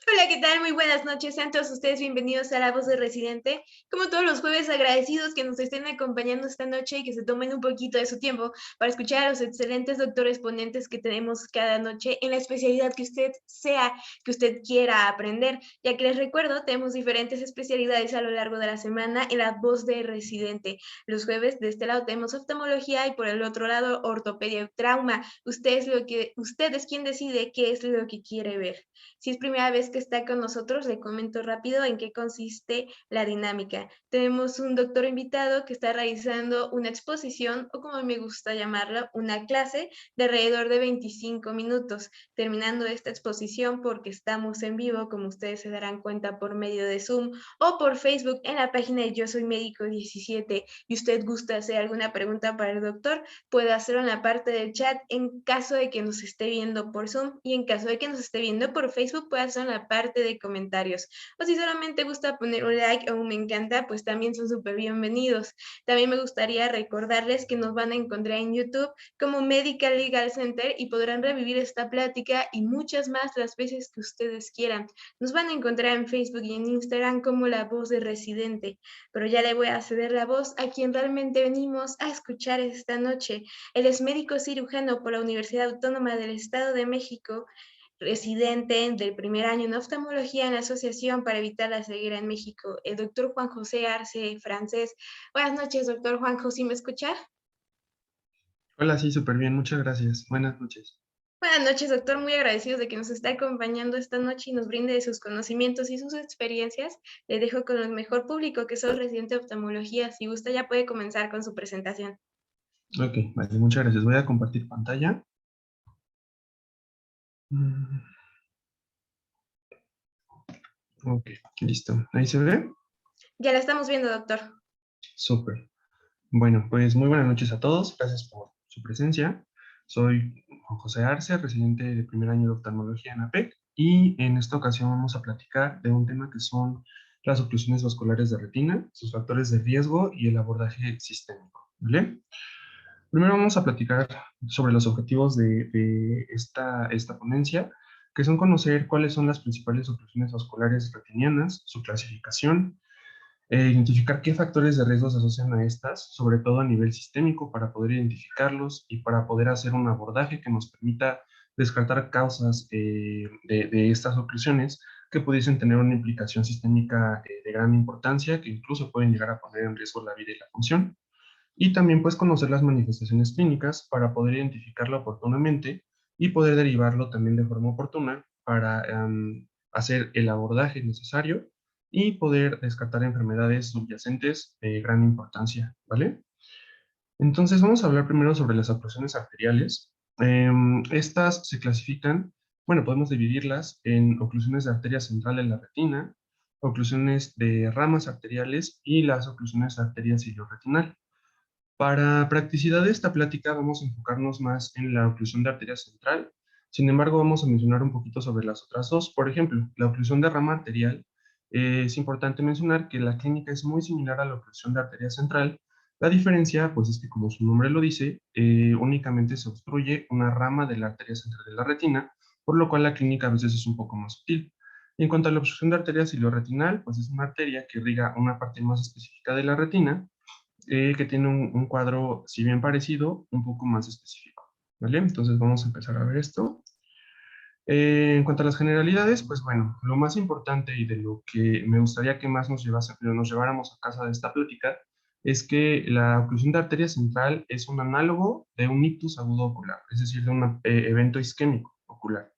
Hola, ¿qué tal? Muy buenas noches. Sean todos ustedes bienvenidos a La Voz de Residente. Como todos los jueves, agradecidos que nos estén acompañando esta noche y que se tomen un poquito de su tiempo para escuchar a los excelentes doctores ponentes que tenemos cada noche en la especialidad que usted sea, que usted quiera aprender. Ya que les recuerdo, tenemos diferentes especialidades a lo largo de la semana en La Voz de Residente. Los jueves de este lado tenemos oftalmología y por el otro lado ortopedia y trauma. Usted es quien decide qué es lo que quiere ver. Si es primera vez que está con nosotros, le comento rápido en qué consiste la dinámica. Tenemos un doctor invitado que está realizando una exposición, o como me gusta llamarla, una clase de alrededor de 25 minutos. Terminando esta exposición, porque estamos en vivo, como ustedes se darán cuenta por medio de Zoom o por Facebook en la página de Yo Soy Médico 17 y usted gusta hacer alguna pregunta para el doctor, puede hacerlo en la parte del chat en caso de que nos esté viendo por Zoom y en caso de que nos esté viendo por Facebook, puede hacerlo en la parte de comentarios. O si solamente gusta poner un like o un me encanta, pues también son súper bienvenidos. También me gustaría recordarles que nos van a encontrar en YouTube como Medical Legal Center y podrán revivir esta plática y muchas más las veces que ustedes quieran. Nos van a encontrar en Facebook y en Instagram como La Voz de Residente, pero ya le voy a ceder la voz a quien realmente venimos a escuchar esta noche. Él es médico cirujano por la Universidad Autónoma del Estado de México, residente del primer año en oftalmología en la Asociación para Evitar la Ceguera en México, el doctor Juan José Arce, francés. Buenas noches, doctor Juan José, ¿me escucha? Hola, sí, súper bien, muchas gracias. Buenas noches. Buenas noches, doctor. Muy agradecidos de que nos esté acompañando esta noche y nos brinde sus conocimientos y sus experiencias. Le dejo con el mejor público que soy residente de oftalmología. Si gusta, ya puede comenzar con su presentación. Ok, vale, muchas gracias. Voy a compartir pantalla. Mm, Ok, listo. ¿Ahí se ve? Ya la estamos viendo, doctor. Súper. Bueno, pues muy buenas noches a todos. Gracias por su presencia. Soy Juan José Arce, residente de primer año de oftalmología en APEC, y en esta ocasión vamos a platicar de un tema que son las oclusiones vasculares de retina, sus factores de riesgo y el abordaje sistémico. ¿Vale? Primero vamos a platicar sobre los objetivos de esta ponencia, que son conocer cuáles son las principales oclusiones vasculares retinianas, su clasificación, identificar qué factores de riesgo se asocian a estas, sobre todo a nivel sistémico, para poder identificarlos y para poder hacer un abordaje que nos permita descartar causas de estas oclusiones que pudiesen tener una implicación sistémica de gran importancia, que incluso pueden llegar a poner en riesgo la vida y la función. Y también pues conocer las manifestaciones clínicas para poder identificarlo oportunamente y poder derivarlo también de forma oportuna para hacer el abordaje necesario y poder descartar enfermedades subyacentes de gran importancia, ¿vale? Entonces vamos a hablar primero sobre las oclusiones arteriales. Estas se clasifican, bueno, podemos dividirlas en oclusiones de arteria central en la retina, oclusiones de ramas arteriales y las oclusiones de arteria ciliorretinal. Para practicidad de esta plática vamos a enfocarnos más en la oclusión de arteria central. Sin embargo, vamos a mencionar un poquito sobre las otras dos. Por ejemplo, la oclusión de rama arterial. Es importante mencionar que la clínica es muy similar a la oclusión de arteria central. La diferencia, pues, es que como su nombre lo dice, únicamente se obstruye una rama de la arteria central de la retina, por lo cual la clínica a veces es un poco más sutil. En cuanto a la obstrucción de arteria ciliorretinal, pues es una arteria que irriga una parte más específica de la retina, que tiene un cuadro, si bien parecido, un poco más específico, ¿vale? Entonces vamos a empezar a ver esto. En cuanto a las generalidades, pues bueno, lo más importante y de lo que me gustaría que más nos lleváramos a casa de esta plática es que la oclusión de arteria central es un análogo de un ictus agudo ocular, es decir, de un evento isquémico ocular.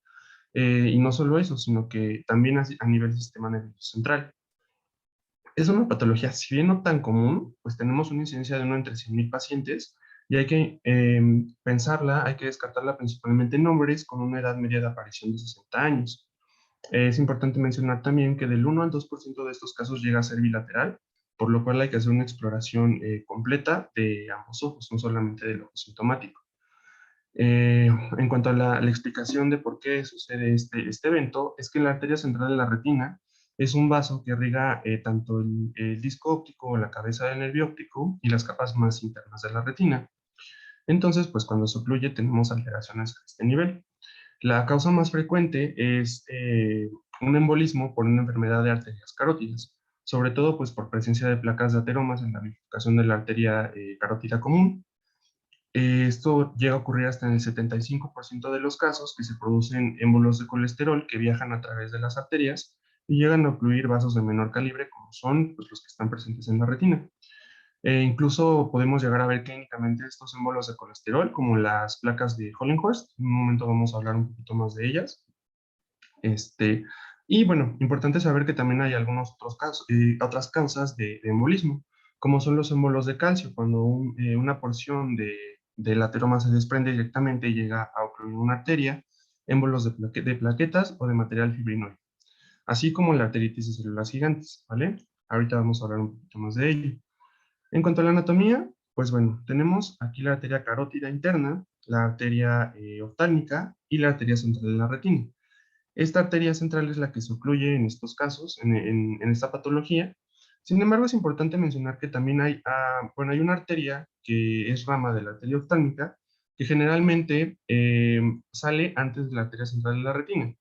Y no solo eso, sino que también a nivel sistema nervioso central. Es una patología, si bien no tan común, pues tenemos una incidencia de uno entre 100.000 pacientes y hay que pensarla, hay que descartarla principalmente en hombres con una edad media de aparición de 60 años. Es importante mencionar también que del 1 al 2% de estos casos llega a ser bilateral, por lo cual hay que hacer una exploración completa de ambos ojos, no solamente del ojo sintomático. En cuanto a la explicación de por qué sucede este evento, es que la arteria central de la retina es un vaso que irriga tanto el disco óptico, la cabeza del nervio óptico y las capas más internas de la retina. Entonces, pues cuando se ocluye tenemos alteraciones a este nivel. La causa más frecuente es un embolismo por una enfermedad de arterias carótidas, sobre todo pues por presencia de placas de ateromas en la bifurcación de la arteria carótida común. Esto llega a ocurrir hasta en el 75% de los casos, que se producen émbolos de colesterol que viajan a través de las arterias y llegan a ocluir vasos de menor calibre, como son pues, los que están presentes en la retina. Incluso podemos llegar a ver clínicamente estos émbolos de colesterol, como las placas de Hollenhorst. En un momento vamos a hablar un poquito más de ellas. Y bueno, importante saber que también hay algunos otros casos, otras causas de embolismo, como son los émbolos de calcio, cuando una porción del ateroma se desprende directamente y llega a ocluir una arteria, émbolos de plaquetas o de material fibrinoide, así como la arteritis de células gigantes, ¿vale? Ahorita vamos a hablar un poquito más de ello. En cuanto a la anatomía, pues bueno, tenemos aquí la arteria carótida interna, la arteria oftálmica y la arteria central de la retina. Esta arteria central es la que se ocluye en estos casos, en esta patología. Sin embargo, es importante mencionar que también bueno, hay una arteria que es rama de la arteria oftálmica, que generalmente sale antes de la arteria central de la retina.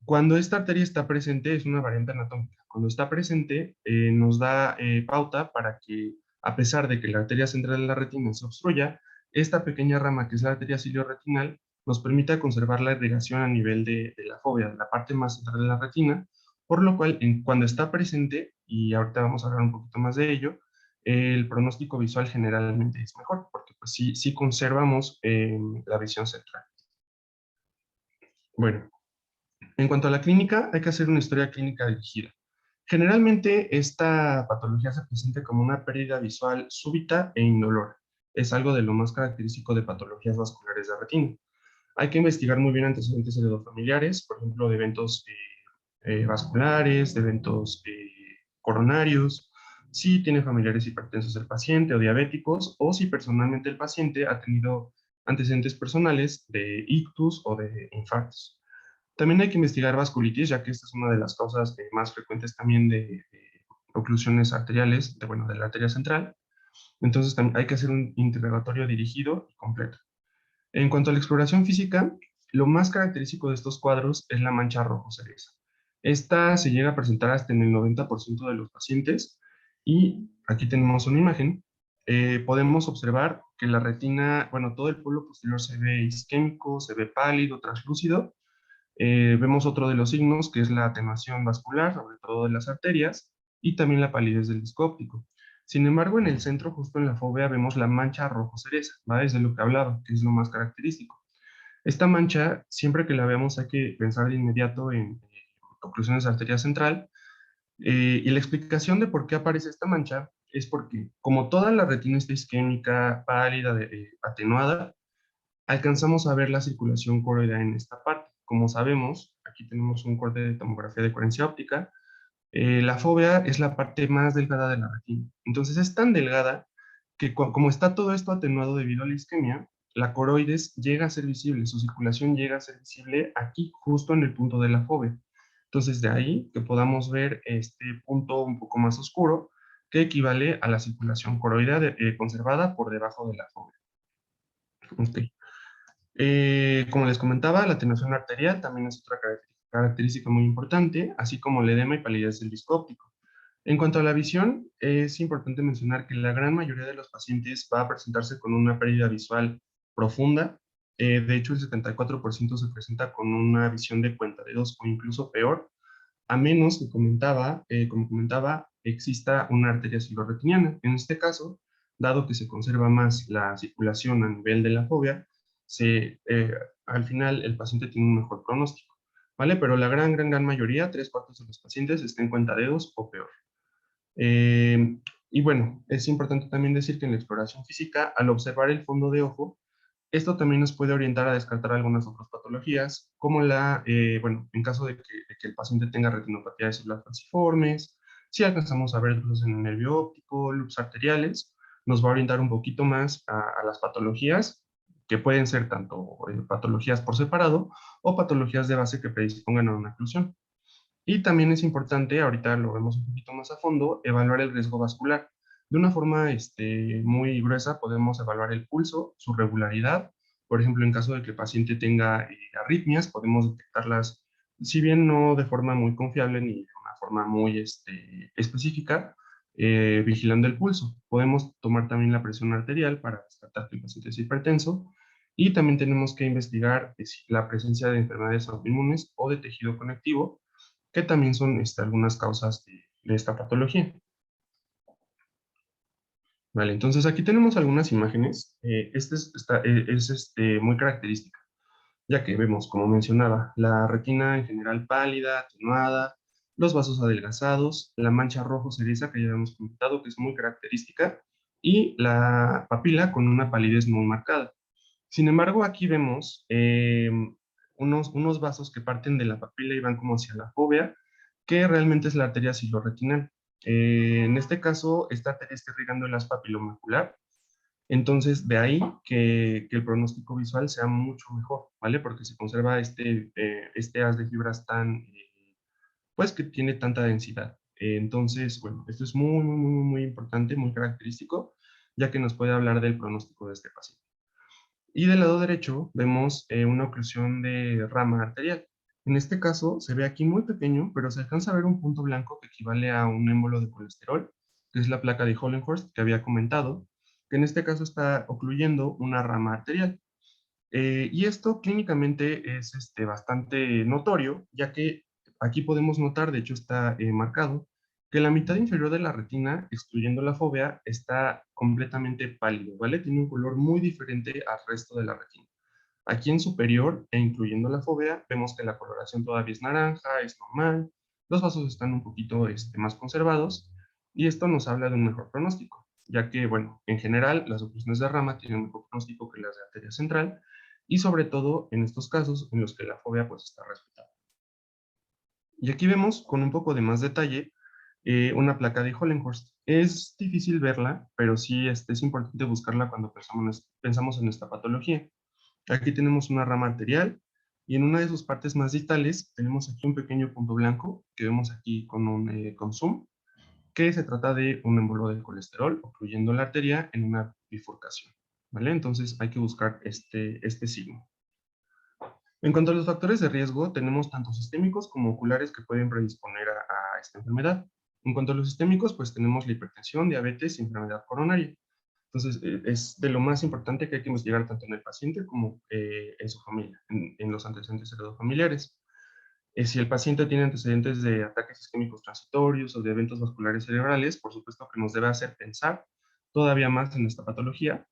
Cuando esta arteria está presente, es una variante anatómica. Cuando está presente, nos da pauta para que, a pesar de que la arteria central de la retina se obstruya, esta pequeña rama, que es la arteria cilioretinal, nos permita conservar la irrigación a nivel de la fóvea, de la parte más central de la retina, por lo cual, cuando está presente, y ahorita vamos a hablar un poquito más de ello, el pronóstico visual generalmente es mejor, porque pues sí conservamos la visión central. Bueno, en cuanto a la clínica, hay que hacer una historia clínica dirigida. Generalmente, esta patología se presenta como una pérdida visual súbita e indolora. Es algo de lo más característico de patologías vasculares de retina. Hay que investigar muy bien antecedentes heredofamiliares, por ejemplo, de eventos vasculares, de eventos coronarios, si tiene familiares hipertensos el paciente o diabéticos, o si personalmente el paciente ha tenido antecedentes personales de ictus o de infartos. También hay que investigar vasculitis, ya que esta es una de las causas más frecuentes también de oclusiones arteriales, bueno, de la arteria central. Entonces también hay que hacer un interrogatorio dirigido y completo. En cuanto a la exploración física, lo más característico de estos cuadros es la mancha rojo cereza. Esta se llega a presentar hasta en el 90% de los pacientes y aquí tenemos una imagen. Podemos observar que la retina, bueno, todo el polo posterior se ve isquémico, se ve pálido, translúcido. Vemos otro de los signos, que es la atenuación vascular, sobre todo de las arterias, y también la palidez del disco óptico. Sin embargo, en el centro, justo en la fóvea, vemos la mancha rojo cereza, ¿va? Es de lo que hablaba, que es lo más característico. Esta mancha, siempre que la veamos, hay que pensar de inmediato en oclusiones de arteria central, y la explicación de por qué aparece esta mancha es porque, como toda la retina está isquémica, pálida, atenuada, alcanzamos a ver la circulación coroidea en esta parte. Como sabemos, aquí tenemos un corte de tomografía de coherencia óptica. La fóvea es la parte más delgada de la retina. Entonces es tan delgada que como está todo esto atenuado debido a la isquemia, la coroides llega a ser visible, su circulación llega a ser visible aquí, justo en el punto de la fóvea. Entonces de ahí que podamos ver este punto un poco más oscuro que equivale a la circulación coroidea conservada por debajo de la fóvea. Okay. Como les comentaba, la atenuación arterial también es otra característica muy importante, así como el edema y palidez del disco óptico. En cuanto a la visión, es importante mencionar que la gran mayoría de los pacientes va a presentarse con una pérdida visual profunda. De hecho, el 74% se presenta con una visión de cuentadedos o incluso peor, a menos que como comentaba, exista una arteria ciliorretiniana. En este caso, dado que se conserva más la circulación a nivel de la fóvea, al final el paciente tiene un mejor pronóstico, ¿vale? Pero la gran mayoría, 3/4 de los pacientes, estén cuentadedos o peor. Eh, y bueno, es importante también decir que en la exploración física, al observar el fondo de ojo, esto también nos puede orientar a descartar algunas otras patologías, como bueno, en caso de que el paciente tenga retinopatía de células falciformes, si alcanzamos a ver drusos en el nervio óptico, lupus arteriales, nos va a orientar un poquito más a las patologías, que pueden ser tanto patologías por separado o patologías de base que predispongan a una oclusión. Y también es importante, ahorita lo vemos un poquito más a fondo, evaluar el riesgo vascular. De una forma muy gruesa podemos evaluar el pulso, su regularidad. Por ejemplo, en caso de que el paciente tenga arritmias, podemos detectarlas si bien no de forma muy confiable ni de una forma muy específica, vigilando el pulso. Podemos tomar también la presión arterial para descartar que el paciente es hipertenso y también tenemos que investigar la presencia de enfermedades autoinmunes o de tejido conectivo, que también son algunas causas de esta patología. Vale, entonces aquí tenemos algunas imágenes. Es muy característica, ya que vemos, como mencionaba, la retina en general pálida, atenuada, los vasos adelgazados, la mancha rojo ceriza que ya hemos comentado, que es muy característica, y la papila con una palidez muy marcada. Sin embargo, aquí vemos unos vasos que parten de la papila y van como hacia la fóvea, que realmente es la arteria ciliorretinal. En este caso, esta arteria está irrigando el haz papilomacular, entonces, de ahí que el pronóstico visual sea mucho mejor, ¿vale? Porque se conserva este haz de fibras pues que tiene tanta densidad. Entonces, bueno, esto es muy, muy, muy, muy importante, muy característico, ya que nos puede hablar del pronóstico de este paciente. Y del lado derecho vemos una oclusión de rama arterial. En este caso se ve aquí muy pequeño, pero se alcanza a ver un punto blanco que equivale a un émbolo de colesterol, que es la placa de Hollenhorst que había comentado, que en este caso está ocluyendo una rama arterial. Y esto clínicamente es bastante notorio, ya que aquí podemos notar, de hecho está marcado, que la mitad inferior de la retina, excluyendo la fóvea, está completamente pálido, ¿vale? Tiene un color muy diferente al resto de la retina. Aquí en superior, e incluyendo la fóvea, vemos que la coloración todavía es naranja, es normal, los vasos están un poquito más conservados, y esto nos habla de un mejor pronóstico, ya que, bueno, en general, las oclusiones de rama tienen un mejor pronóstico que las de arteria central, y sobre todo en estos casos en los que la fobia pues está respetada. Y aquí vemos con un poco de más detalle una placa de Hollenhorst. Es difícil verla, pero sí es importante buscarla cuando pensamos en esta patología. Aquí tenemos una rama arterial y en una de sus partes más distales tenemos aquí un pequeño punto blanco que vemos aquí con zoom, que se trata de un émbolo de colesterol ocluyendo la arteria en una bifurcación. ¿Vale? Entonces hay que buscar este signo. En cuanto a los factores de riesgo, tenemos tanto sistémicos como oculares que pueden predisponer a esta enfermedad. En cuanto a los sistémicos, pues tenemos la hipertensión, diabetes y enfermedad coronaria. Entonces, es de lo más importante que hay que investigar tanto en el paciente como en su familia, en los antecedentes heredofamiliares. Si el paciente tiene antecedentes de ataques isquémicos transitorios o de eventos vasculares cerebrales, por supuesto que nos debe hacer pensar todavía más en esta patología,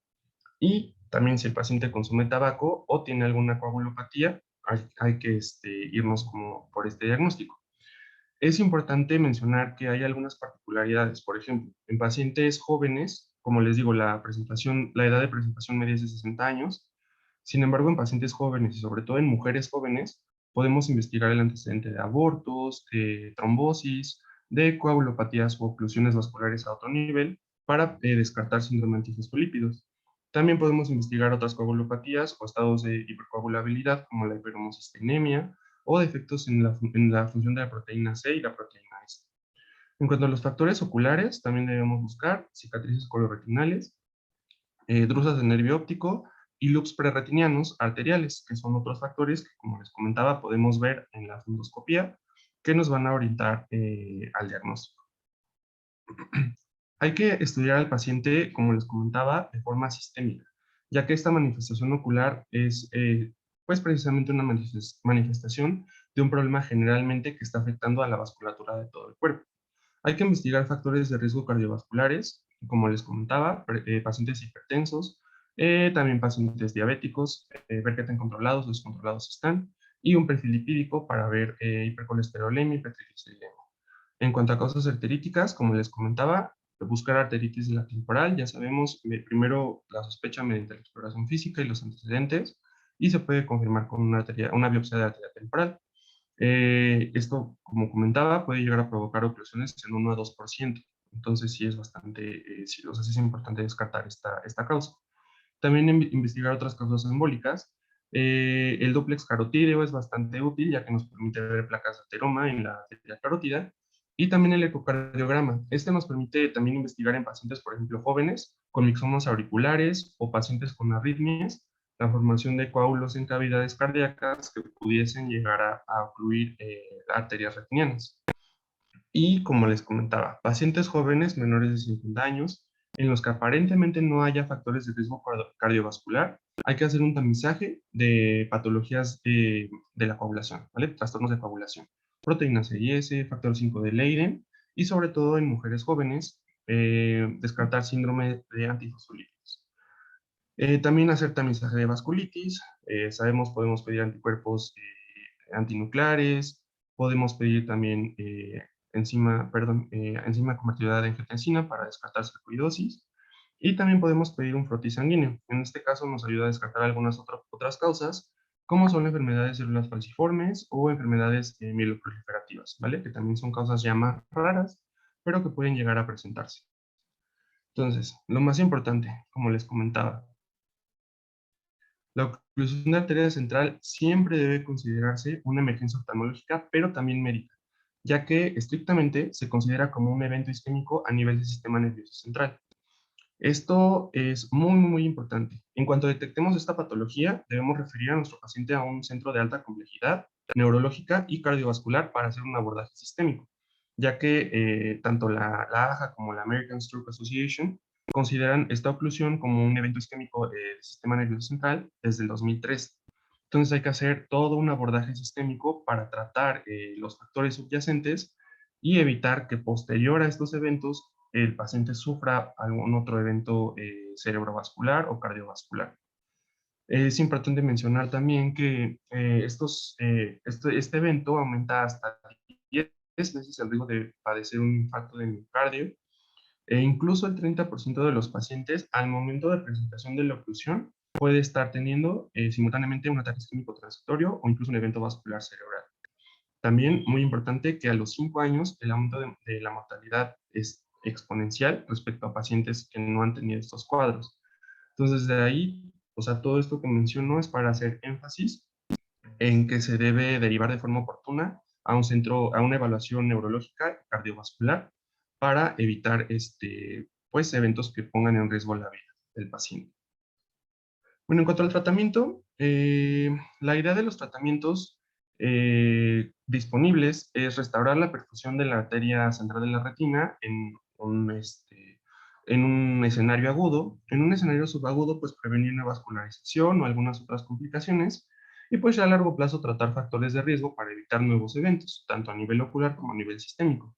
y también si el paciente consume tabaco o tiene alguna coagulopatía, hay que irnos como por este diagnóstico. Es importante mencionar que hay algunas particularidades. Por ejemplo, en pacientes jóvenes, como les digo, la edad de presentación media es de 60 años. Sin embargo, en pacientes jóvenes y sobre todo en mujeres jóvenes, podemos investigar el antecedente de abortos, de trombosis, de coagulopatías o oclusiones vasculares a otro nivel para descartar síndrome antifosfolípidos. También podemos investigar otras coagulopatías o estados de hipercoagulabilidad como la hiperhomocisteinemia o defectos en la función de la proteína C y la proteína S. En cuanto a los factores oculares, también debemos buscar cicatrices coloretinales, drusas de nervio óptico y loops preretinianos arteriales, que son otros factores que, como les comentaba, podemos ver en la fundoscopía, que nos van a orientar al diagnóstico. Hay que estudiar al paciente, como les comentaba, de forma sistémica, ya que esta manifestación ocular es pues precisamente una manifestación de un problema generalmente que está afectando a la vasculatura de todo el cuerpo. Hay que investigar factores de riesgo cardiovasculares, como les comentaba, pacientes hipertensos, también pacientes diabéticos, ver qué tan controlados o descontrolados están, y un perfil lipídico para ver hipercolesterolemia y hipertrigliceridemia. En cuanto a causas arteríticas, como les comentaba, buscar arteritis de la temporal, ya sabemos, primero la sospecha mediante la exploración física y los antecedentes, y se puede confirmar con una biopsia de arteria temporal. Esto, como comentaba, puede llegar a provocar oclusiones en 1 a 2%. Entonces, sí es bastante, sí, o sea, sí es importante descartar esta causa. También investigar otras causas embólicas. El dúplex carotídeo es bastante útil, ya que nos permite ver placas de ateroma en la arteria carótida. Y también el ecocardiograma. Este nos permite también investigar en pacientes, por ejemplo, jóvenes con mixomas auriculares o pacientes con arritmias, la formación de coágulos en cavidades cardíacas que pudiesen llegar a ocluir arterias retinianas. Y como les comentaba, pacientes jóvenes menores de 50 años, en los que aparentemente no haya factores de riesgo cardiovascular, hay que hacer un tamizaje de patologías de la coagulación, ¿vale? Trastornos de coagulación, proteína C y S, factor 5 de Leiden, y sobre todo en mujeres jóvenes, descartar síndrome de antifosfolípidos. También hacer tamizaje de vasculitis, sabemos, podemos pedir anticuerpos antinucleares, podemos pedir también enzima convertidora de angiotensina para descartar sarcoidosis, y también podemos pedir un frotis sanguíneo. En este caso nos ayuda a descartar algunas otras causas, como son enfermedades de células falciformes o enfermedades mieloproliferativas, ¿vale? Que también son causas ya más raras, pero que pueden llegar a presentarse. Entonces, lo más importante, como les comentaba, la oclusión de arteria central siempre debe considerarse una emergencia oftalmológica, pero también médica, ya que estrictamente se considera como un evento isquémico a nivel del sistema nervioso central. Esto es muy, muy importante. En cuanto detectemos esta patología, debemos referir a nuestro paciente a un centro de alta complejidad neurológica y cardiovascular para hacer un abordaje sistémico, ya que tanto la AJA como la American Stroke Association consideran esta oclusión como un evento isquémico del sistema nervioso central desde el 2003. Entonces hay que hacer todo un abordaje sistémico para tratar los factores subyacentes y evitar que posterior a estos eventos el paciente sufra algún otro evento cerebrovascular o cardiovascular. Es importante mencionar también que este evento aumenta hasta 10 veces el riesgo de padecer un infarto de miocardio, e incluso el 30% de los pacientes al momento de presentación de la oclusión puede estar teniendo simultáneamente un ataque isquémico transitorio o incluso un evento vascular cerebral. También, muy importante, que a los 5 años el aumento de la mortalidad es exponencial respecto a pacientes que no han tenido estos cuadros. Entonces, de ahí, o sea, todo esto que menciono es para hacer énfasis en que se debe derivar de forma oportuna a un centro, a una evaluación neurológica cardiovascular para evitar pues, eventos que pongan en riesgo la vida del paciente. Bueno, en cuanto al tratamiento, la idea de los tratamientos disponibles es restaurar la perfusión de la arteria central de la retina en un escenario agudo. En un escenario subagudo, pues prevenir una vascularización o algunas otras complicaciones, y pues ya a largo plazo tratar factores de riesgo para evitar nuevos eventos, tanto a nivel ocular como a nivel sistémico.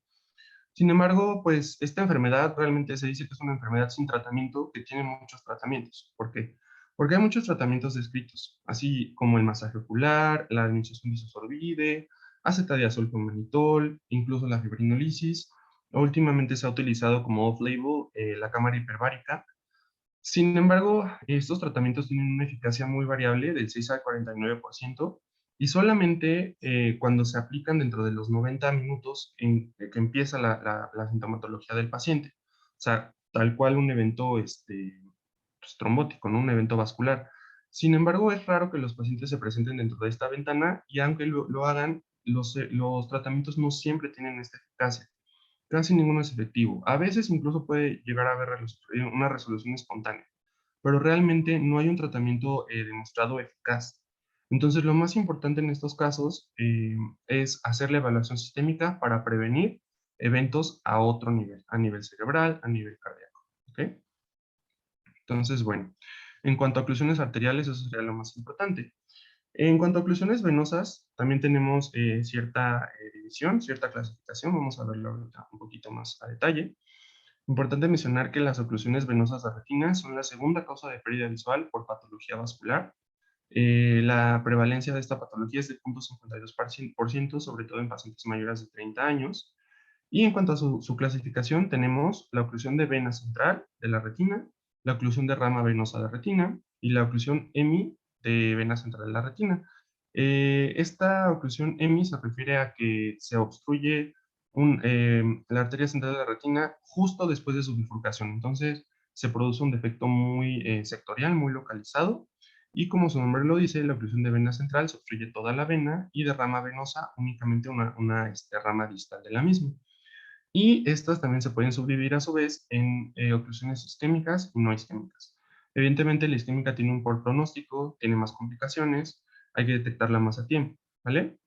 Sin embargo, pues esta enfermedad realmente se dice que es una enfermedad sin tratamiento que tiene muchos tratamientos. ¿Por qué? Porque hay muchos tratamientos descritos, así como el masaje ocular, la administración de isosorbide, acetadiazol con mannitol, incluso la fibrinolisis. Últimamente se ha utilizado como off-label la cámara hiperbárica. Sin embargo, estos tratamientos tienen una eficacia muy variable, del 6 al 49%, y solamente cuando se aplican dentro de los 90 minutos en que empieza la sintomatología del paciente. O sea, tal cual un evento pues, trombótico, ¿no? Un evento vascular. Sin embargo, es raro que los pacientes se presenten dentro de esta ventana, y aunque lo hagan, los tratamientos no siempre tienen esta eficacia. Casi ninguno es efectivo. A veces incluso puede llegar a haber una resolución espontánea, pero realmente no hay un tratamiento demostrado eficaz. Entonces, lo más importante en estos casos es hacer la evaluación sistémica para prevenir eventos a otro nivel, a nivel cerebral, a nivel cardíaco. ¿Ok? Entonces, bueno, en cuanto a oclusiones arteriales, eso sería lo más importante. En cuanto a oclusiones venosas, también tenemos cierta división, cierta clasificación. Vamos a verlo ahorita un poquito más a detalle. Importante mencionar que las oclusiones venosas de retina son la segunda causa de pérdida visual por patología vascular. La prevalencia de esta patología es de 0.52%, sobre todo en pacientes mayores de 30 años. Y en cuanto a su clasificación, tenemos la oclusión de vena central de la retina, la oclusión de rama venosa de retina y la oclusión EMI de vena central de la retina. Esta oclusión EMI se refiere a que se obstruye la arteria central de la retina justo después de su bifurcación. Entonces, se produce un defecto muy sectorial, muy localizado, y como su nombre lo dice, la oclusión de vena central se obstruye toda la vena y de rama venosa únicamente una rama distal de la misma. Y estas también se pueden subdividir a su vez en oclusiones isquémicas y no isquémicas. Evidentemente, la isquémica tiene un peor pronóstico, tiene más complicaciones, hay que detectarla más a tiempo, ¿vale?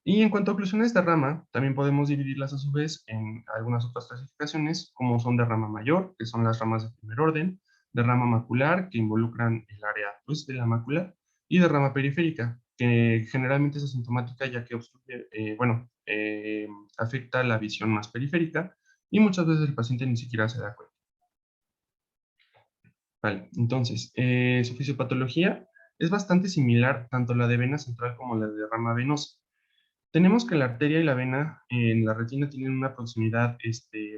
Y en cuanto a oclusiones de rama, también podemos dividirlas a su vez en algunas otras clasificaciones, como son de rama mayor, que son las ramas de primer orden, de rama macular, que involucran el área pues, de la mácula, y de rama periférica, que generalmente es asintomática ya que obstruye, afecta la visión más periférica y muchas veces el paciente ni siquiera se da cuenta. Vale, entonces, su fisiopatología es bastante similar tanto la de vena central como la de rama venosa. Tenemos que la arteria y la vena en la retina tienen una proximidad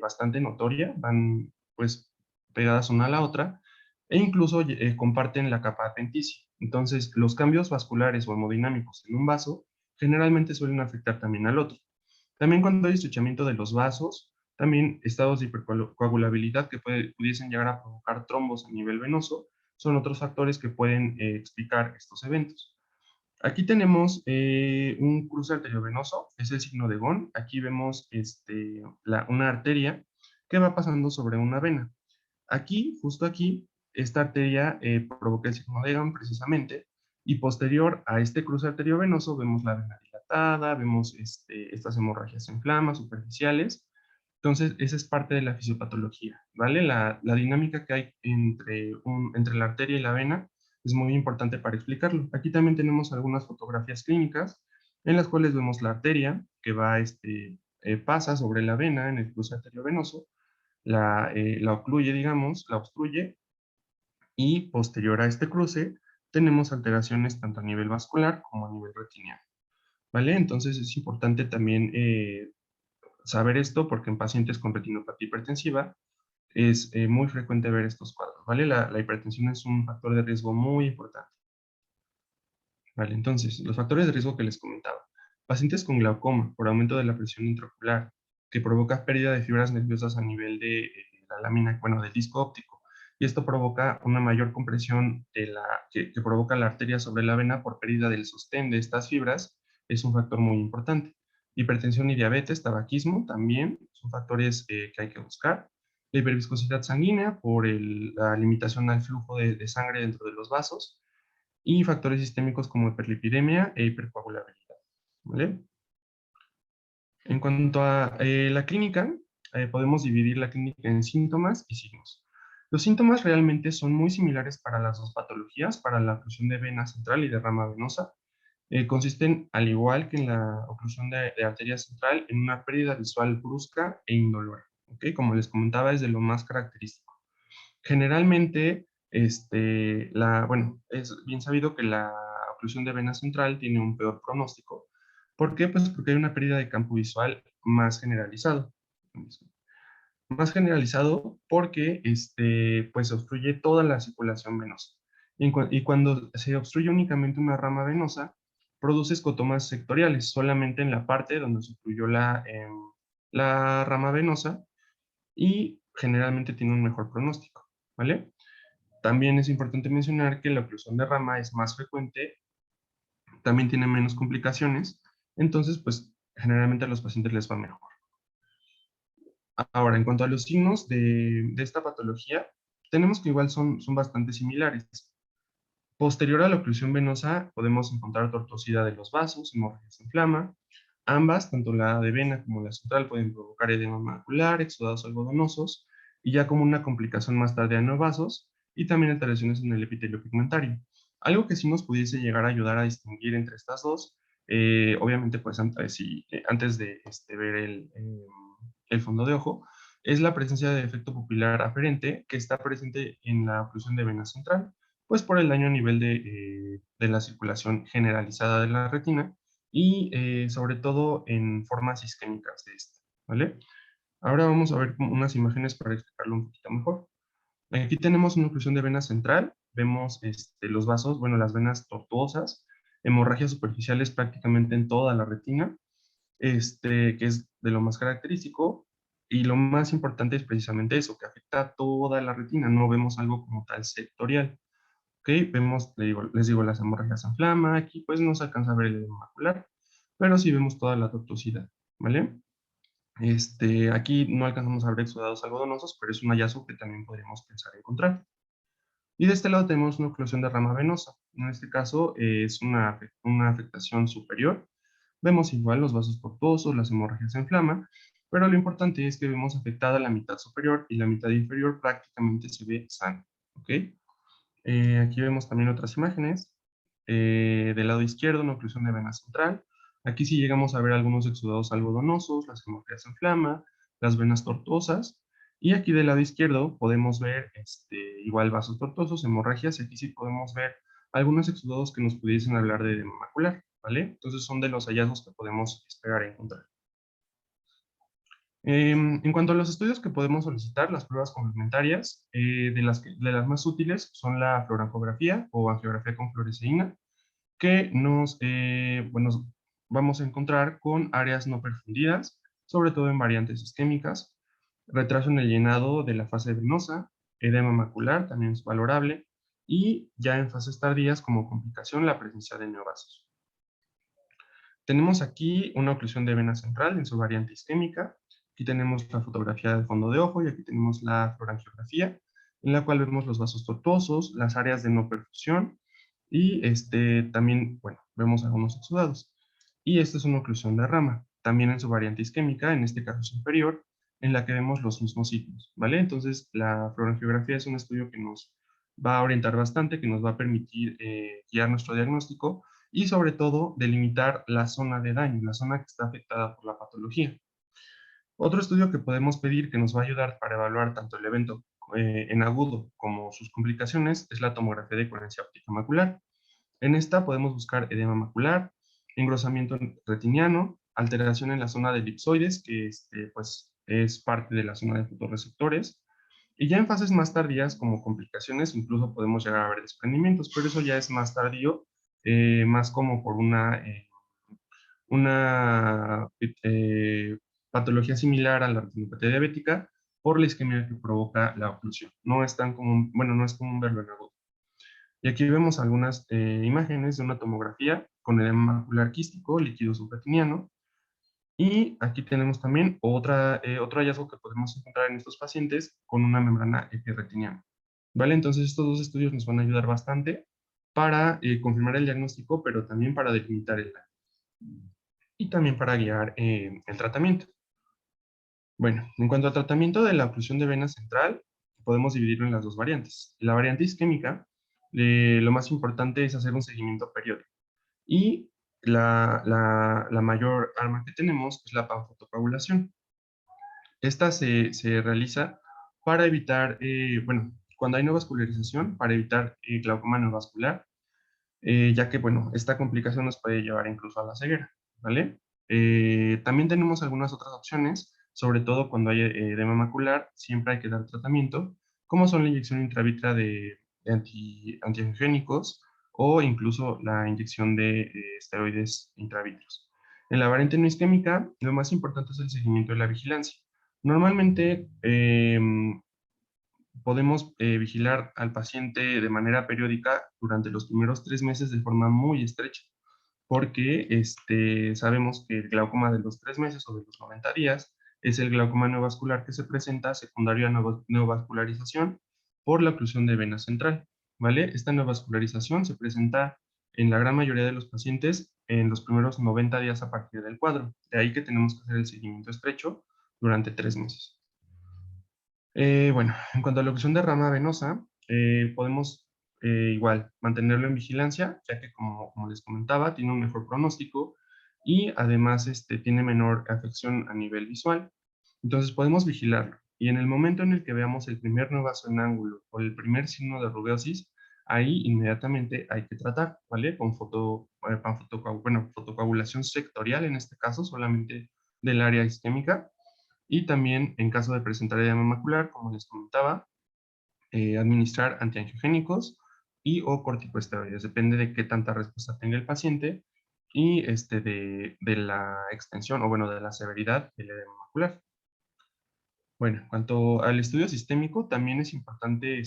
bastante notoria, van pues pegadas una a la otra e incluso comparten la capa adventicia. Entonces, los cambios vasculares o hemodinámicos en un vaso generalmente suelen afectar también al otro. También cuando hay estrechamiento de los vasos, también estados de hipercoagulabilidad que pudiesen llegar a provocar trombos a nivel venoso son otros factores que pueden explicar estos eventos. Aquí tenemos un cruce arteriovenoso, es el signo de Gon. Aquí vemos una arteria que va pasando sobre una vena. Aquí, justo aquí, esta arteria provoca el signo de Gon precisamente, y posterior a este cruce arteriovenoso vemos la vena dilatada, vemos estas hemorragias en flama superficiales. Entonces, esa es parte de la fisiopatología, ¿vale? La dinámica que hay entre la arteria y la vena es muy importante para explicarlo. Aquí también tenemos algunas fotografías clínicas en las cuales vemos la arteria que pasa sobre la vena en el cruce arteriovenoso, la ocluye, digamos, la obstruye, y posterior a este cruce tenemos alteraciones tanto a nivel vascular como a nivel retiniano, ¿vale? Entonces es importante también saber esto porque en pacientes con retinopatía hipertensiva es muy frecuente ver estos cuadros, ¿vale? La hipertensión es un factor de riesgo muy importante. Vale, entonces, los factores de riesgo que les comentaba. Pacientes con glaucoma por aumento de la presión intraocular, que provoca pérdida de fibras nerviosas a nivel de la lámina, bueno, del disco óptico. Y esto provoca una mayor compresión que provoca la arteria sobre la vena por pérdida del sostén de estas fibras, es un factor muy importante. Hipertensión y diabetes, tabaquismo también son factores que hay que buscar. La hiperviscosidad sanguínea por la limitación al flujo de sangre dentro de los vasos y factores sistémicos como hiperlipidemia e hipercoagulabilidad, ¿vale? En cuanto a la clínica, podemos dividir la clínica en síntomas y signos. Los síntomas realmente son muy similares para las dos patologías, para la oclusión de vena central y de rama venosa. Consisten, al igual que en la oclusión de arteria central, en una pérdida visual brusca e indolora, ¿ok? Como les comentaba, es de lo más característico. Generalmente, bueno, es bien sabido que la oclusión de vena central tiene un peor pronóstico. ¿Por qué? Pues porque hay una pérdida de campo visual más generalizado. Más generalizado porque pues obstruye toda la circulación venosa. Y cuando se obstruye únicamente una rama venosa, produce escotomas sectoriales, solamente en la parte donde se obstruyó la rama venosa, y generalmente tiene un mejor pronóstico, ¿vale? También es importante mencionar que la oclusión de rama es más frecuente, también tiene menos complicaciones, entonces, pues, generalmente a los pacientes les va mejor. Ahora, en cuanto a los signos de esta patología, tenemos que igual son bastante similares. Posterior a la oclusión venosa, podemos encontrar tortuosidad de los vasos, hemorragias en flama. Ambas, tanto la de vena como la central, pueden provocar edema macular, exudados algodonosos, y ya como una complicación más tardía en los vasos, y también alteraciones en el epitelio pigmentario. Algo que sí nos pudiese llegar a ayudar a distinguir entre estas dos, obviamente, pues antes de ver el fondo de ojo, es la presencia de efecto pupilar aferente que está presente en la oclusión de vena central, pues por el daño a nivel de la circulación generalizada de la retina y sobre todo en formas isquémicas de esta, ¿vale? Ahora vamos a ver unas imágenes para explicarlo un poquito mejor. Aquí tenemos una oclusión de vena central, vemos los vasos, bueno, las venas tortuosas, hemorragias superficiales prácticamente en toda la retina, que es de lo más característico, y lo más importante es precisamente eso, que afecta a toda la retina, no vemos algo como tal sectorial. ¿Ok? Vemos, les digo, las hemorragias en flama, aquí pues no se alcanza a ver el edema macular, pero sí vemos toda la tortuosidad, ¿vale? Aquí no alcanzamos a ver exudados algodonosos, pero es un hallazgo que también podríamos pensar encontrar. Y de este lado tenemos una oclusión de rama venosa. En este caso es una afectación superior. Vemos igual los vasos tortuosos, las hemorragias en flama, pero lo importante es que vemos afectada la mitad superior y la mitad inferior prácticamente se ve sana. ¿Ok? Aquí vemos también otras imágenes. Del lado izquierdo, una oclusión de vena central. Aquí sí llegamos a ver algunos exudados algodonosos, las hemorragias en flama, las venas tortuosas. Y aquí del lado izquierdo podemos ver igual vasos tortuosos, hemorragias, y aquí sí podemos ver algunos exudados que nos pudiesen hablar de edema macular, ¿vale? Entonces son de los hallazgos que podemos esperar encontrar. En cuanto a los estudios que podemos solicitar, las pruebas complementarias, de las más útiles son la fluorangografía o angiografía con fluoresceína, que bueno, vamos a encontrar con áreas no perfundidas, sobre todo en variantes isquémicas, retraso en el llenado de la fase venosa, edema macular también es valorable, y ya en fases tardías como complicación la presencia de neovasos. Tenemos aquí una oclusión de vena central en su variante isquémica. Aquí tenemos la fotografía del fondo de ojo y aquí tenemos la fluorangiografía, en la cual vemos los vasos tortuosos, las áreas de no perfusión y también, bueno, vemos algunos exudados. Y esta es una oclusión de rama, también en su variante isquémica, en este caso superior, en la que vemos los mismos signos, ¿vale? Entonces, la fluorangiografía es un estudio que nos va a orientar bastante, que nos va a permitir guiar nuestro diagnóstico y sobre todo delimitar la zona de daño, la zona que está afectada por la patología. Otro estudio que podemos pedir que nos va a ayudar para evaluar tanto el evento en agudo como sus complicaciones es la tomografía de coherencia óptica macular. En esta podemos buscar edema macular, engrosamiento retiniano, alteración en la zona de elipsoides, que pues, es parte de la zona de fotorreceptores, y ya en fases más tardías, como complicaciones, incluso podemos llegar a ver desprendimientos, pero eso ya es más tardío, más como por una patología similar a la retinopatía diabética por la isquemia que provoca la oclusión. No es tan común, bueno, no es común verlo en agudo. Y aquí vemos algunas imágenes de una tomografía con edema macular quístico, líquido subretiniano. Y aquí tenemos también otro hallazgo que podemos encontrar en estos pacientes con una membrana epirretiniana. ¿Vale? Entonces estos dos estudios nos van a ayudar bastante para confirmar el diagnóstico, pero también para delimitar el daño y también para guiar el tratamiento. Bueno, en cuanto al tratamiento de la oclusión de vena central, podemos dividirlo en las dos variantes. La variante isquémica, lo más importante es hacer un seguimiento periódico. Y la mayor arma que tenemos es la panfotocoagulación. Esta se realiza para evitar, bueno, cuando hay neovascularización, para evitar glaucoma neovascular, ya que, bueno, esta complicación nos puede llevar incluso a la ceguera, ¿vale? También tenemos algunas otras opciones, sobre todo cuando hay edema macular, siempre hay que dar tratamiento, como son la inyección intravítrea de antiangiogénicos o incluso la inyección de esteroides intravítreos. En la variante no isquémica, lo más importante es el seguimiento de la vigilancia. Normalmente, podemos vigilar al paciente de manera periódica durante los primeros 3 meses de forma muy estrecha, porque sabemos que el glaucoma de los 3 meses o de los 90 días es el glaucoma neovascular que se presenta secundario a neovascularización por la oclusión de vena central, ¿vale? Esta neovascularización se presenta en la gran mayoría de los pacientes en los primeros 90 días a partir del cuadro. De ahí que tenemos que hacer el seguimiento estrecho durante 3 meses. Bueno, en cuanto a la oclusión de rama venosa, podemos igual mantenerlo en vigilancia, ya que como les comentaba, tiene un mejor pronóstico y además tiene menor afección a nivel visual. Entonces podemos vigilarlo. Y en el momento en el que veamos el primer neovaso en ángulo o el primer signo de rubeosis, ahí inmediatamente hay que tratar, ¿vale? Con fotocoagulación sectorial en este caso, solamente del área isquémica, y también, en caso de presentar edema macular, como les comentaba, administrar antiangiogénicos y o corticosteroides. Depende de qué tanta respuesta tenga el paciente y de la extensión o, bueno, de la severidad del edema macular. Bueno, en cuanto al estudio sistémico, también es importante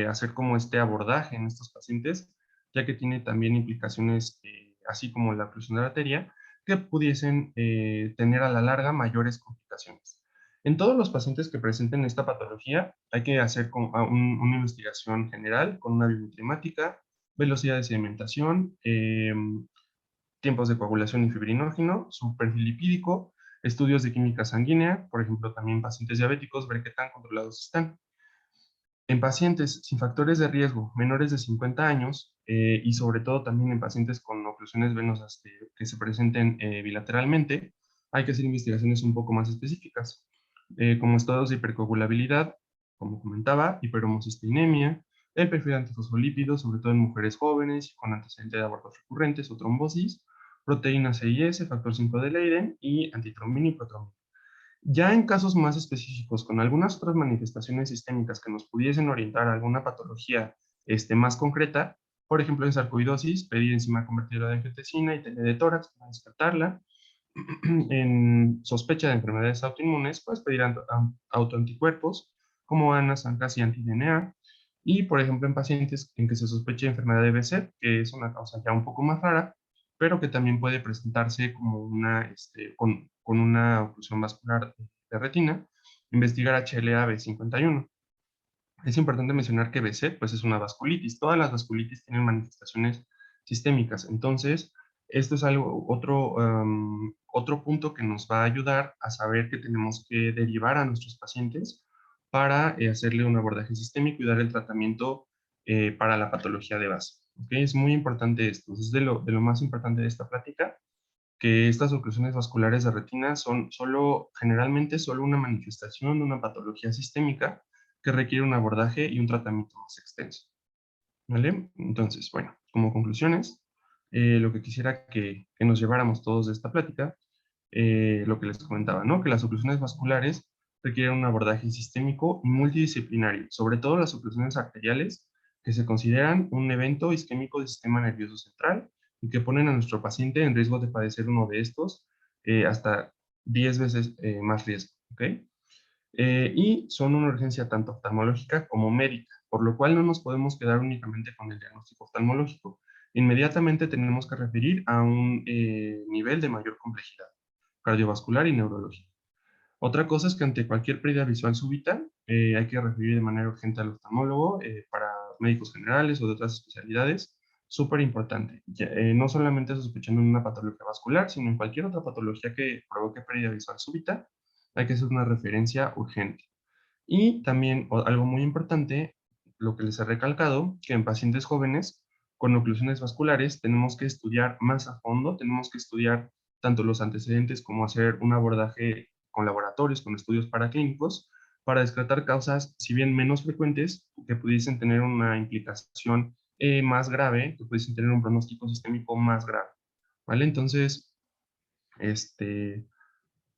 hacer como este abordaje en estos pacientes, ya que tiene también implicaciones, así como la oclusión de la arteria, que pudiesen tener a la larga mayores complicaciones. En todos los pacientes que presenten esta patología hay que hacer una investigación general con una biometría, velocidad de sedimentación, tiempos de coagulación y fibrinógeno, su perfil lipídico, estudios de química sanguínea, por ejemplo, también pacientes diabéticos, ver qué tan controlados están. En pacientes sin factores de riesgo menores de 50 años y sobre todo también en pacientes con oclusiones venosas que se presenten bilateralmente, hay que hacer investigaciones un poco más específicas, como estados de hipercoagulabilidad, como comentaba, hiperhomocisteinemia, el perfil de antifosfolípidos, sobre todo en mujeres jóvenes con antecedentes de abortos recurrentes o trombosis, proteína CIS, factor 5 de Leiden y antitrombina y protrombina. Ya en casos más específicos, con algunas otras manifestaciones sistémicas que nos pudiesen orientar a alguna patología más concreta, por ejemplo, en sarcoidosis, pedir enzima convertidora de angiotensina y TN de tórax para descartarla. En sospecha de enfermedades autoinmunes, pues pedir autoanticuerpos como ANAS, ANCAS y anti-DNA. Y, por ejemplo, en pacientes en que se sospeche de enfermedad de BC, que es una causa ya un poco más rara, pero que también puede presentarse como con una oclusión vascular de retina, investigar HLA-B51. Es importante mencionar que BC pues, es una vasculitis. Todas las vasculitis tienen manifestaciones sistémicas. Entonces, esto es otro punto que nos va a ayudar a saber que tenemos que derivar a nuestros pacientes para hacerle un abordaje sistémico y dar el tratamiento para la patología de base. ¿Okay? Es muy importante esto. Es de lo más importante de esta plática, que estas oclusiones vasculares de retina son generalmente solo una manifestación de una patología sistémica que requiere un abordaje y un tratamiento más extenso. ¿Vale? Entonces, bueno, como conclusiones, lo que quisiera que nos lleváramos todos de esta plática, lo que les comentaba, ¿no? Que las oclusiones vasculares requieren un abordaje sistémico y multidisciplinario, sobre todo las oclusiones arteriales, que se consideran un evento isquémico del sistema nervioso central y que ponen a nuestro paciente en riesgo de padecer uno de estos hasta 10 veces más riesgo, ¿ok? Y son una urgencia tanto oftalmológica como médica, por lo cual no nos podemos quedar únicamente con el diagnóstico oftalmológico. Inmediatamente tenemos que referir a un nivel de mayor complejidad, cardiovascular y neurológico. Otra cosa es que ante cualquier pérdida visual súbita, hay que referir de manera urgente al oftalmólogo para médicos generales o de otras especialidades. Súper importante. No solamente sospechando en una patología vascular, sino en cualquier otra patología que provoque pérdida visual súbita, hay que hacer una referencia urgente. Y también algo muy importante, lo que les he recalcado, que en pacientes jóvenes con oclusiones vasculares tenemos que estudiar más a fondo, tenemos que estudiar tanto los antecedentes como hacer un abordaje con laboratorios, con estudios paraclínicos, para descartar causas, si bien menos frecuentes, que pudiesen tener una implicación más grave, que pudiesen tener un pronóstico sistémico más grave. ¿Vale? Entonces,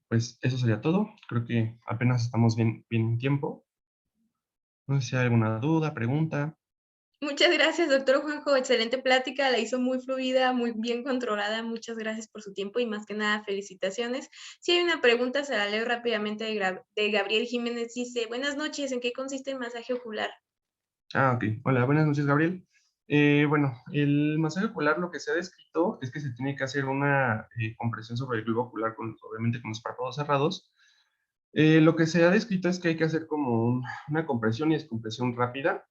pues eso sería todo. Creo que apenas estamos bien en tiempo. No sé si hay alguna duda, pregunta. Muchas gracias, doctor Juanjo. Excelente plática, la hizo muy fluida, muy bien controlada. Muchas gracias por su tiempo y más que nada, felicitaciones. Si hay una pregunta, se la leo rápidamente de Gabriel Jiménez. Dice, buenas noches, ¿en qué consiste el masaje ocular? Ok. Hola, buenas noches, Gabriel. Bueno, el masaje ocular lo que se ha descrito es que se tiene que hacer una compresión sobre el globo ocular, obviamente con los párpados cerrados. Lo que se ha descrito es que hay que hacer como una compresión y descompresión rápida,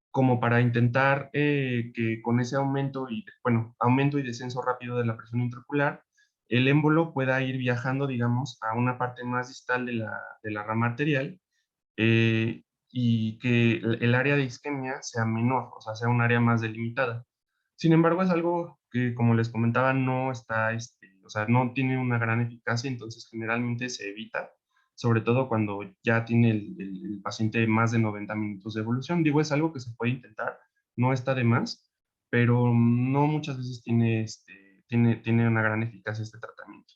como para intentar que con ese aumento y descenso rápido de la presión intraocular, el émbolo pueda ir viajando, digamos, a una parte más distal de la rama arterial eh, y que el área de isquemia sea menor, o sea, sea un área más delimitada. Sin embargo, es algo que, como les comentaba, no está, o sea, no tiene una gran eficacia, entonces generalmente se evita, sobre todo cuando ya tiene el paciente más de 90 minutos de evolución. Digo, es algo que se puede intentar, no está de más, pero no muchas veces tiene una gran eficacia este tratamiento.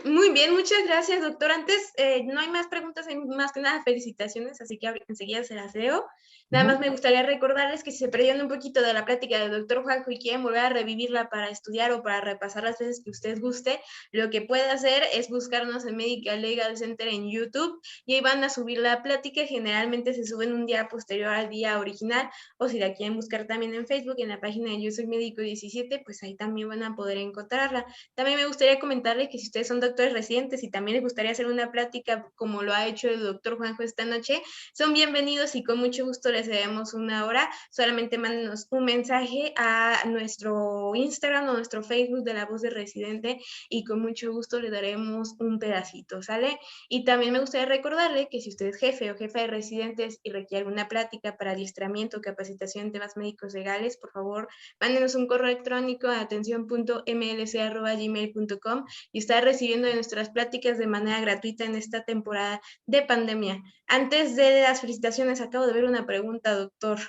Muy bien, muchas gracias, doctor. Antes, no hay más preguntas, hay más que nada felicitaciones, así que enseguida se las leo. Nada más me gustaría recordarles que si se perdieron un poquito de la plática del doctor Juanjo y quieren volver a revivirla para estudiar o para repasar las veces que usted guste, lo que puede hacer es buscarnos en Medical Legal Center en YouTube y ahí van a subir la plática. Generalmente se suben un día posterior al día original, o si la quieren buscar también en Facebook, en la página de Yo Soy Médico 17, pues ahí también van a poder encontrarla. También me gustaría comentarles que si ustedes son son doctores residentes y también les gustaría hacer una plática como lo ha hecho el doctor Juanjo esta noche, son bienvenidos y con mucho gusto les cedemos una hora. Solamente mándenos un mensaje a nuestro Instagram o nuestro Facebook de La Voz de Residente y con mucho gusto le daremos un pedacito, ¿sale? Y también me gustaría recordarle que si usted es jefe o jefa de residentes y requiere alguna plática para adiestramiento o capacitación en temas médicos legales, por favor, mándenos un correo electrónico a atención.mlc@gmail.com y está recibiendo de nuestras pláticas de manera gratuita en esta temporada de pandemia. Antes de las felicitaciones, acabo de ver una pregunta, doctor.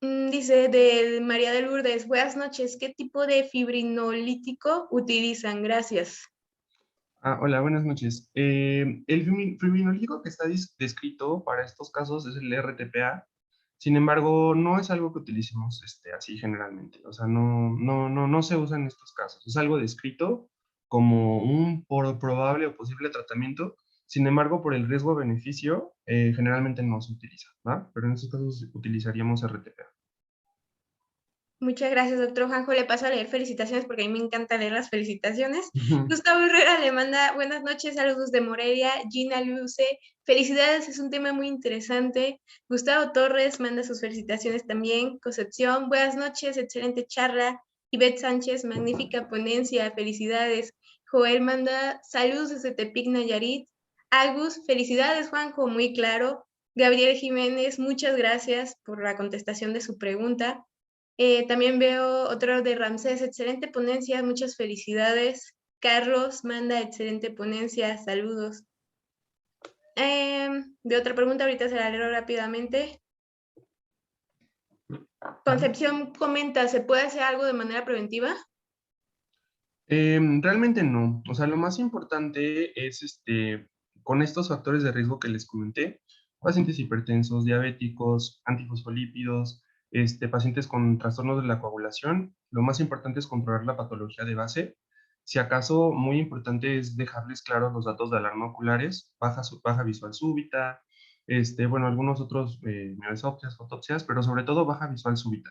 Dice de María de Lourdes, buenas noches, ¿qué tipo de fibrinolítico utilizan? Gracias. Hola, buenas noches. El fibrinolítico que está descrito para estos casos es el RTPA. Sin embargo, no es algo que utilicemos así generalmente. O sea, no se usa en estos casos. Es algo descrito como un probable o posible tratamiento. Sin embargo, por el riesgo-beneficio, generalmente no se utiliza, ¿va? Pero en estos casos utilizaríamos RTPA. Muchas gracias, doctor Juanjo. Le paso a leer felicitaciones porque a mí me encanta leer las felicitaciones. Ujú. Gustavo Herrera le manda buenas noches, saludos de Morelia. Gina Luce, felicidades, es un tema muy interesante. Gustavo Torres manda sus felicitaciones también. Concepción, buenas noches, excelente charla. Ivette Sánchez, magnífica ponencia, felicidades. Joel manda saludos desde Tepic, Nayarit. Agus, felicidades, Juanjo, muy claro. Gabriel Jiménez, muchas gracias por la contestación de su pregunta. También veo otro de Ramsés, excelente ponencia, muchas felicidades. Carlos manda excelente ponencia, saludos. De otra pregunta, ahorita se la leo rápidamente. Concepción comenta, ¿se puede hacer algo de manera preventiva? Realmente no. O sea, lo más importante es con estos factores de riesgo que les comenté, pacientes hipertensos, diabéticos, antifosfolípidos, pacientes con trastornos de la coagulación, lo más importante es controlar la patología de base. Si acaso, muy importante es dejarles claros los datos de alarma oculares, baja visual súbita, bueno, algunos otros miosopsias, fotopsias, pero sobre todo baja visual súbita.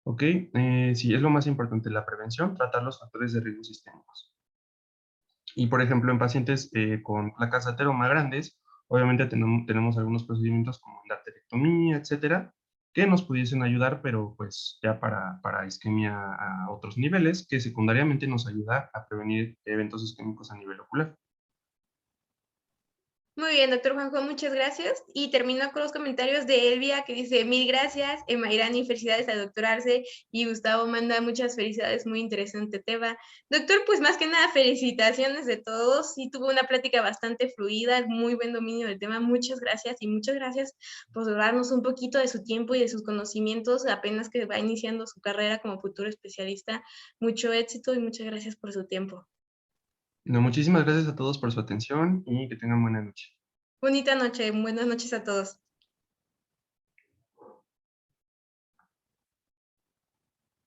¿Ok? Sí, es lo más importante, la prevención, tratar los factores de riesgo sistémicos. Y, por ejemplo, en pacientes con placas de ateroma grandes, obviamente tenemos algunos procedimientos como la aterectomía, etcétera, que nos pudiesen ayudar, pero pues ya para isquemia a otros niveles, que secundariamente nos ayuda a prevenir eventos isquémicos a nivel ocular. Muy bien, doctor Juanjo, muchas gracias. Y termino con los comentarios de Elvia, que dice, mil gracias. Emairani, felicidades al doctor Arce. Y Gustavo manda muchas felicidades, muy interesante tema. Doctor, pues más que nada, felicitaciones de todos. Sí, tuvo una plática bastante fluida, muy buen dominio del tema. Muchas gracias y muchas gracias por darnos un poquito de su tiempo y de sus conocimientos, apenas que va iniciando su carrera como futuro especialista. Mucho éxito y muchas gracias por su tiempo. No, muchísimas gracias a todos por su atención y que tengan buena noche. Bonita noche, buenas noches a todos.